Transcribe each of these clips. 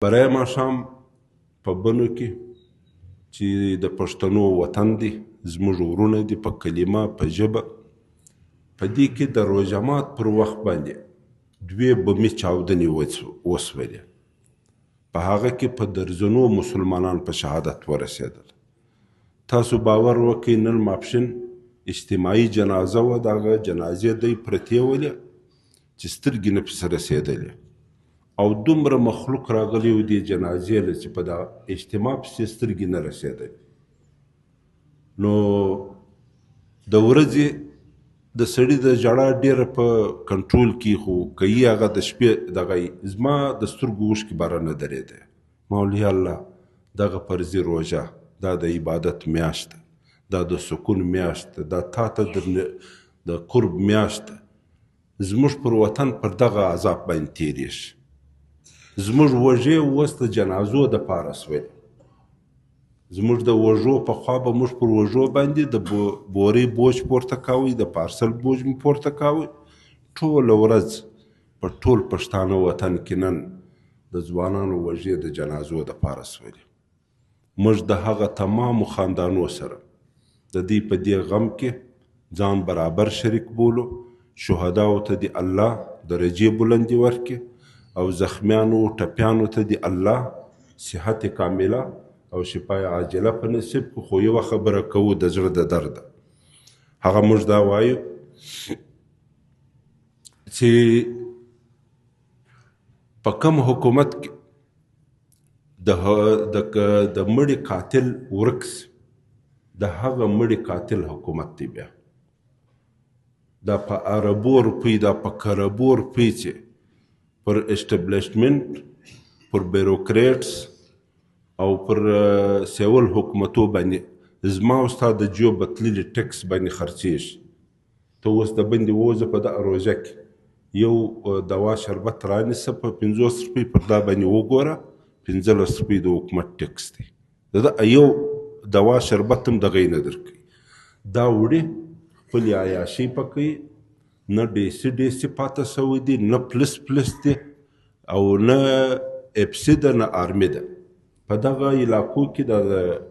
برای ماښام په بنو کې چې د پښتنو وطن دی، زموږ ورونه دي، په کلمه په ژبه، په دې کې د روژه مات پر وخت باندې 2 بمي چاودنې وسولې. په هغه کې په درځنو مسلمانان په شهادت ورسېدل. تاسو باور وکړئ نن ماپښین اجتماعي جنازه وه، دغه جنازې دی پرتې ولې چې سترګې نه پسې رسېدلې، او دومره مخلوق راغلی و دې جنازې له چې په دغه اجتماع پسې سترګې نه رسېدلې. نو د ورځې د سړي د ژړا ډېره په کنټرول کې، خو که یې هغه د شپې دغه زما د سترګو اوښکې باره نه درېدی. ما ویل یا الله دغه فرضي روژه، دا د عبادت میاشت ده، دا د سکون میاشت ده، دا تا ته د قرب میاشت ده. زموږ پر وطن پر دغه عذاب باندې تېرېږي. زموږ وږې اوس د جنازو دپاره سولې. زموږ د وږو پخوا به موږ پر وږو باندې د بورې بوج پورته کوئ، د پارسل بوج مو پورته کوئ. ټوله ورځ په ټول پښتانه وطن کې نن د ځوانانو وږې د جنازو دپاره سولې. موږ د هغه تمامو خاندانو سره د دې په دې غم کې ځان برابر شریک بولو. شهداو ته دې الله درجې بلندې ورکړي، او زخمیانو ټپیانو ته دې الله صحت کامله او شفای عاجله په نصیب کړو. خو یوه خبره کوو د زړه د درده، هغه موږ دا وایو چې په کوم حکومت کې د مړي قاتل ورک سي، د هغه مړي قاتل حکومت دی. بیا دا په اربو روپۍ، دا په کربو روپۍ چې پر اسټبلیشمنټ، پر بیروکریټس او پر سیول حکومتو باندې زما او ستا د جیب بتللي ټکس باندې خرڅېږي. ته اوس د بندې ووځه په دغه روژه کې یو دوا شربت رانیسه په 50 روپۍ، پر دا باندې وګوره 15 روپۍ د حکومت ټکس دی. د یو دوا شربت هم دغه یې نه درکوي. دا وړي خپلې عیاشۍ په کوي، نه ډیسي پاته سوی دی، نه پلس دی، او نه اپسي ده، نه آرمي ده. په دغه علاقو کې د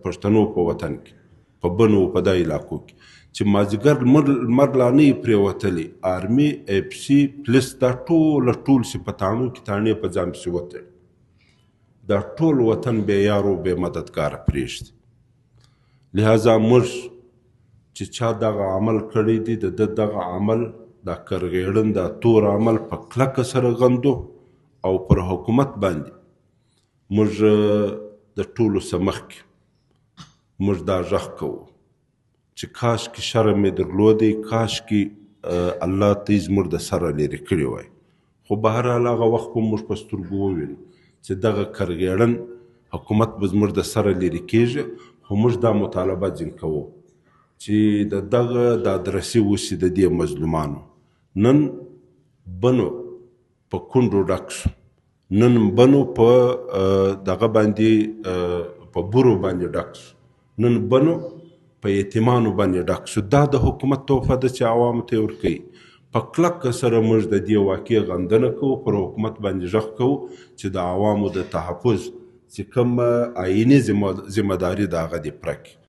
پښتنو په وطن کې، په بنو په دا علاقو کې چې مازدیګر لمر لا نه یې پرېوتلی، آرمي، اپسي، پلس دا ټول صفتانو کې تاڼې په ځان پسې وتړي. دا ټول وطن بې یارو بې مددګاره پرېږدي. لهذا موږ چې چا دغه عمل کړی دی، د دغه عمل دا کرغېړن، دا تور عمل په کلکه سره غندو، او پر حکومت باندې موږ د ټولو څه مخکې موږ دا غږ کوو چې کاشکې شرم یې درلودی، کاشکې الله ته یې زموږ د سره لرې کړی وای. خو بهرحال هغه وخت به موږ په سترګو ووینو چې دغه کرغېړن حکومت به زموږ د سره لرې کېږي. خو موږ دا مطالبه ځین کوو چې د دغه د ادرسي وشي د دې مظلومانو. نن بنو په کونډو ډک شو، نن بنو په دغه باندې په بورو باندې ډک شو، نن بنو په یتیمانو باندې ډک شو. دا د حکومت تحفه ده چې عوامو ته یې ورکوي. په کلکه سره موږ د دې واقعې غندنه کوو، پر حکومت باندې غږ کوو چې د عوامو د تحفظ چې کوم آئیني ذمه داري د هغه دې پوره کړي.